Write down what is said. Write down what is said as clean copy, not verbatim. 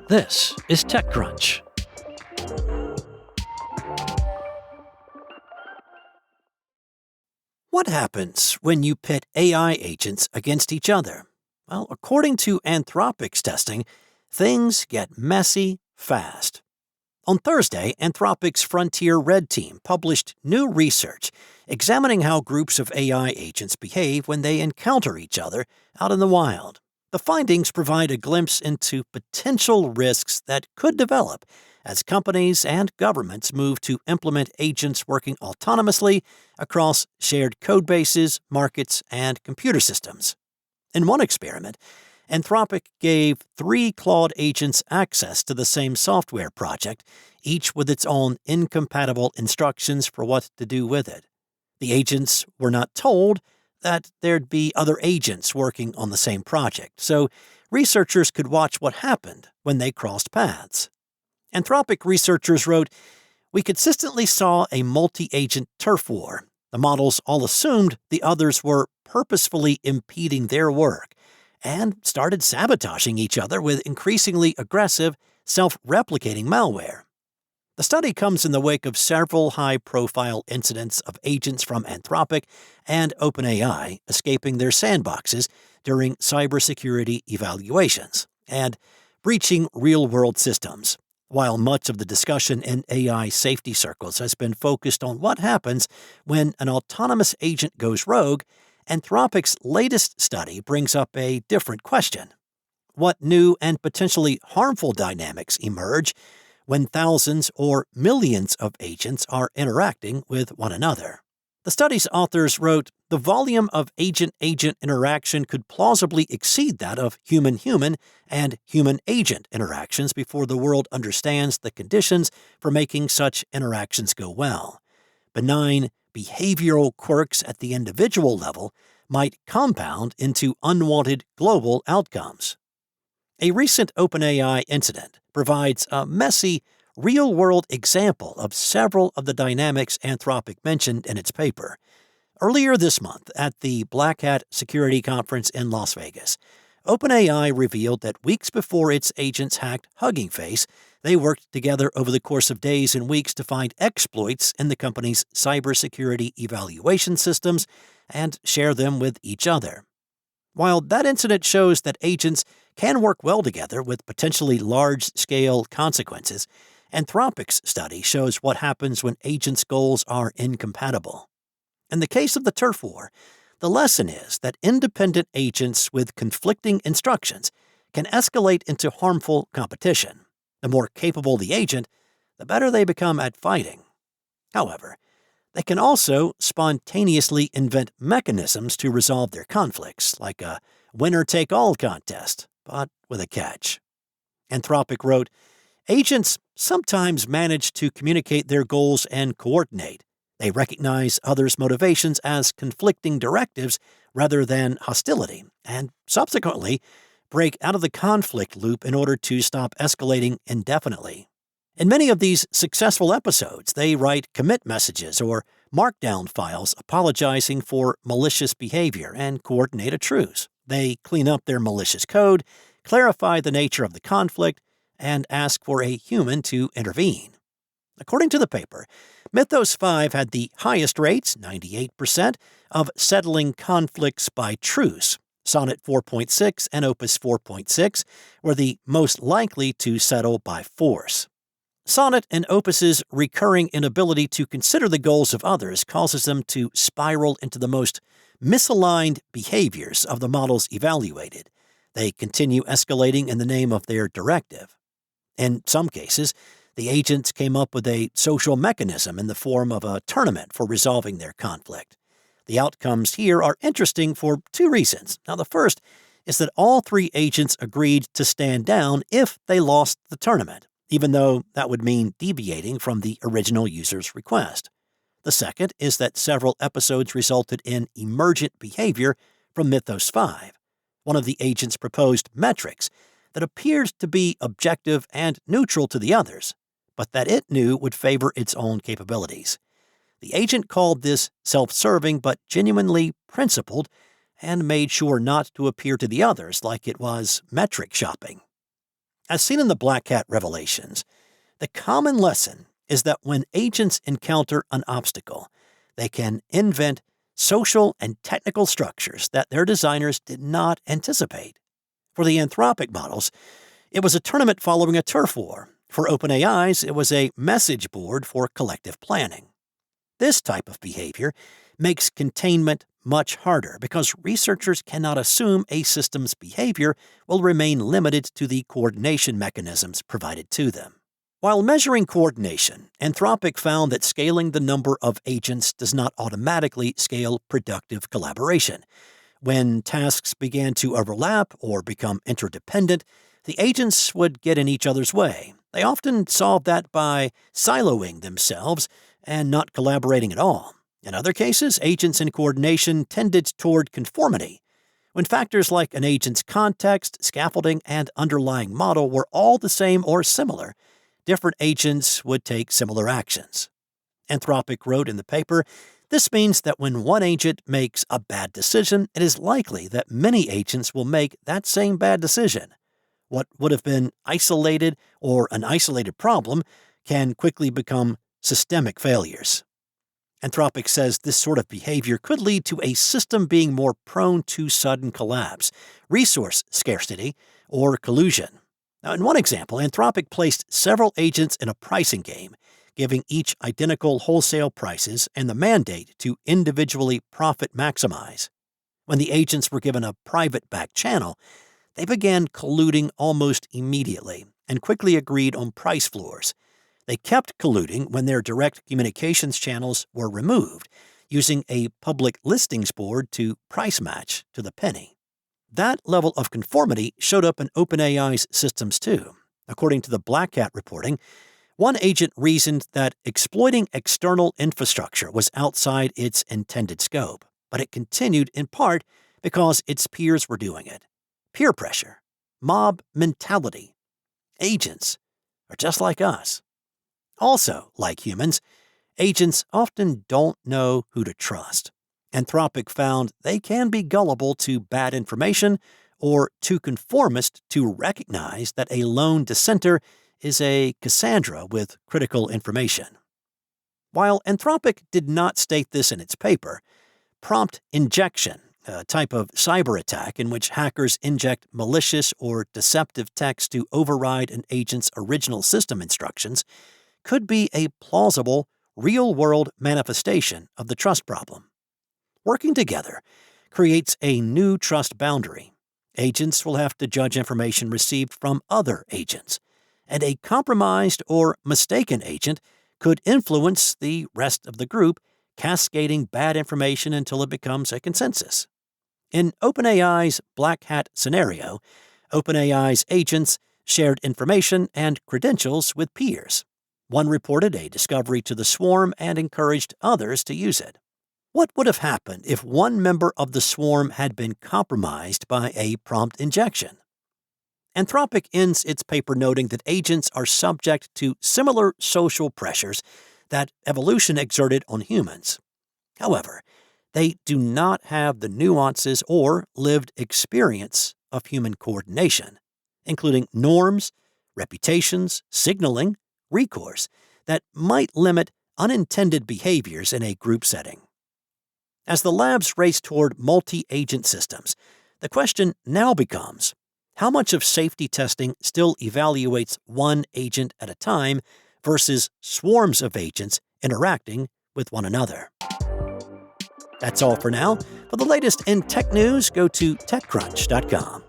This is TechCrunch. What happens when you pit AI agents against each other? Well, according to Anthropic's testing, things get messy fast. On Thursday, Anthropic's Frontier Red Team published new research examining how groups of AI agents behave when they encounter each other out in the wild. The findings provide a glimpse into potential risks that could develop as companies and governments move to implement agents working autonomously across shared codebases, markets, and computer systems. In one experiment, Anthropic gave 3 Claude agents access to the same software project, each with its own incompatible instructions for what to do with it. The agents were not told that there'd be other agents working on the same project, so researchers could watch what happened when they crossed paths. Anthropic researchers wrote, "We consistently saw a multi-agent turf war. The models all assumed the others were purposefully impeding their work and started sabotaging each other with increasingly aggressive, self-replicating malware." The study comes in the wake of several high-profile incidents of agents from Anthropic and OpenAI escaping their sandboxes during cybersecurity evaluations and breaching real-world systems. While much of the discussion in AI safety circles has been focused on what happens when an autonomous agent goes rogue, Anthropic's latest study brings up a different question. What new and potentially harmful dynamics emerge when thousands or millions of agents are interacting with one another? The study's authors wrote, "The volume of agent-agent interaction could plausibly exceed that of human-human and human-agent interactions before the world understands the conditions for making such interactions go well. Benign behavioral quirks at the individual level might compound into unwanted global outcomes." A recent OpenAI incident provides a messy, real-world example of several of the dynamics Anthropic mentioned in its paper. Earlier this month, at the Black Hat Security Conference in Las Vegas, OpenAI revealed that weeks before its agents hacked Hugging Face, they worked together over the course of days and weeks to find exploits in the company's cybersecurity evaluation systems and share them with each other. While that incident shows that agents can work well together with potentially large-scale consequences, Anthropic's study shows what happens when agents' goals are incompatible. In the case of the turf war, the lesson is that independent agents with conflicting instructions can escalate into harmful competition. The more capable the agent, the better they become at fighting. However, they can also spontaneously invent mechanisms to resolve their conflicts, like a winner-take-all contest, but with a catch. Anthropic wrote, "Agents sometimes manage to communicate their goals and coordinate. They recognize others' motivations as conflicting directives rather than hostility, and subsequently break out of the conflict loop in order to stop escalating indefinitely. In many of these successful episodes, they write commit messages or markdown files apologizing for malicious behavior and coordinate a truce. They clean up their malicious code, clarify the nature of the conflict, and ask for a human to intervene." According to the paper, Mythos 5 had the highest rates, 98%, of settling conflicts by truce. Sonnet 4.6 and Opus 4.6 were the most likely to settle by force. Sonnet and Opus's recurring inability to consider the goals of others causes them to spiral into the most misaligned behaviors of the models evaluated. They continue escalating in the name of their directive. In some cases, the agents came up with a social mechanism in the form of a tournament for resolving their conflict. The outcomes here are interesting for 2 reasons. Now, the first is that all 3 agents agreed to stand down if they lost the tournament, even though that would mean deviating from the original user's request. The second is that several episodes resulted in emergent behavior from Mythos 5. One of the agents proposed metrics that appeared to be objective and neutral to the others, but that it knew would favor its own capabilities. The agent called this self-serving but genuinely principled and made sure not to appear to the others like it was metric shopping. As seen in the Black Hat revelations, the common lesson is that when agents encounter an obstacle, they can invent social and technical structures that their designers did not anticipate. For the Anthropic models, it was a tournament following a turf war. For OpenAI's, it was a message board for collective planning. This type of behavior makes containment much harder because researchers cannot assume a system's behavior will remain limited to the coordination mechanisms provided to them. While measuring coordination, Anthropic found that scaling the number of agents does not automatically scale productive collaboration. When tasks began to overlap or become interdependent, the agents would get in each other's way. They often solved that by siloing themselves and not collaborating at all. In other cases, agents in coordination tended toward conformity. When factors like an agent's context, scaffolding, and underlying model were all the same or similar, different agents would take similar actions. Anthropic wrote in the paper, "This means that when one agent makes a bad decision, it is likely that many agents will make that same bad decision. What would have been isolated or an isolated problem can quickly become systemic failures." Anthropic says this sort of behavior could lead to a system being more prone to sudden collapse, resource scarcity, or collusion. Now, in one example, Anthropic placed several agents in a pricing game, giving each identical wholesale prices and the mandate to individually profit maximize. When the agents were given a private back channel, they began colluding almost immediately and quickly agreed on price floors. They kept colluding when their direct communications channels were removed, using a public listings board to price match to the penny. That level of conformity showed up in OpenAI's systems too. According to the Black Hat reporting, one agent reasoned that exploiting external infrastructure was outside its intended scope, but it continued in part because its peers were doing it. Peer pressure, mob mentality. Agents are just like us. Also, like humans, agents often don't know who to trust. Anthropic found they can be gullible to bad information or too conformist to recognize that a lone dissenter is a Cassandra with critical information. While Anthropic did not state this in its paper, prompt injection, a type of cyber attack in which hackers inject malicious or deceptive text to override an agent's original system instructions, could be a plausible, real-world manifestation of the trust problem. Working together creates a new trust boundary. Agents will have to judge information received from other agents, and a compromised or mistaken agent could influence the rest of the group, cascading bad information until it becomes a consensus. In OpenAI's Black Hat scenario, OpenAI's agents shared information and credentials with peers. One reported a discovery to the swarm and encouraged others to use it. What would have happened if one member of the swarm had been compromised by a prompt injection? Anthropic ends its paper noting that agents are subject to similar social pressures that evolution exerted on humans. However, they do not have the nuances or lived experience of human coordination, including norms, reputations, signaling, recourse, that might limit unintended behaviors in a group setting. As the labs race toward multi-agent systems, the question now becomes, how much of safety testing still evaluates one agent at a time versus swarms of agents interacting with one another? That's all for now. For the latest in tech news, go to TechCrunch.com.